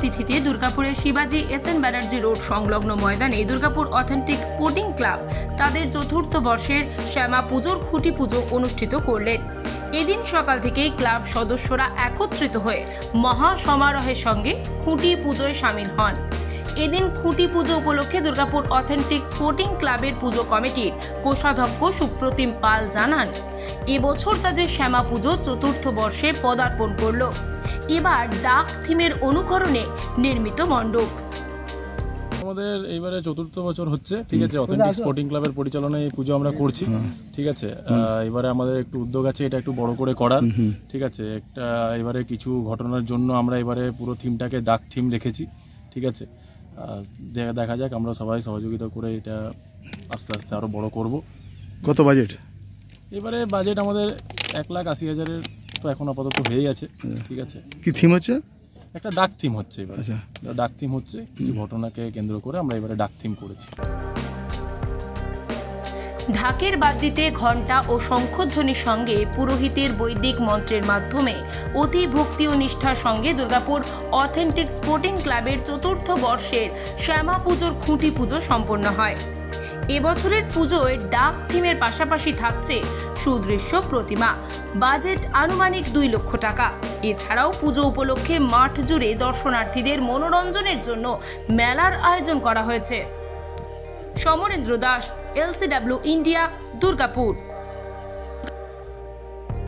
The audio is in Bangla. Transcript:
তিথিতে দুর্গাপুরের শিবাজি এসএন ব্যানার্জি রোড সংলগ্ন ময়দানে দুর্গাপুর অথেন্টিক স্পোর্টিং ক্লাব তাদের চতুর্থ বর্ষের শ্যামা পুজোর খুঁটি পুজো অনুষ্ঠিত করলেন। এদিন সকাল থেকেই ক্লাব সদস্যরা একত্রিত হয়ে মহা সমারোহের সঙ্গে খুঁটি পুজোয় সামিল হন। এদিন খুঁটি পুজো উপলক্ষে দুর্গাপুর অথেন্টিক স্পোর্টিং ক্লাবের পুজো কমিটির কোষাধ্যক্ষ সুপ্রতিম পাল জানান, এবছর তাদের শ্যামা পুজো চতুর্থ বর্ষে পদার্পণ করল। এবার ডাক থিমের অনুকরণে নির্মিত মণ্ডপ। আমাদের এইবারে চতুর্থ বছর হচ্ছে, ঠিক আছে। অথেন্টিক স্পোর্টিং ক্লাবের পরিচালনায় এই পুজো আমরা করছি, ঠিক আছে। এবারে আমাদের একটু উদ্যোগ আছে এটা একটু বড় করে করার, ঠিক আছে। একটা এবারে কিছু ঘটনার জন্য আমরা এবারে পুরো থিমটাকে ডাক থিম রেখেছি, ঠিক আছে। দেখা যাক, আমরা সবাই সহযোগিতা করে এটা আস্তে আস্তে আরো বড় করব। কত বাজেট? এবারে বাজেট আমাদের 1,80,000 তো এখন আপাতত হয়ে গেছে, ঠিক আছে। কি থিম হচ্ছে? একটা ডাক থিম হচ্ছে এবার। আচ্ছা, ডাক থিম হচ্ছে, কিছু ঘটনাকে কেন্দ্র করে আমরা এবারে ডাক থিম করেছি। ঢাকের বাদ্যিতে ঘণ্টা ও শঙ্খধ্বনির সঙ্গে পুরোহিতের বৈদিক মন্ত্রের মাধ্যমে অতি ভক্তি ও নিষ্ঠার সঙ্গে দুর্গাপুর অথেন্টিক স্পোর্টিং ক্লাবের চতুর্থ বর্ষের শ্যামা পুজোর খুঁটি পুজো সম্পন্ন হয়। এবছরের পুজোয় ডাক থিমের পাশাপাশি থাকছে সুদৃশ্য প্রতিমা। বাজেট আনুমানিক 2 লক্ষ টাকা। এছাড়াও পুজো উপলক্ষে মাঠ জুড়ে দর্শনার্থীদের মনোরঞ্জনের জন্য মেলার আয়োজন করা হয়েছে। Samarendra Das, LCW India, Durgapur.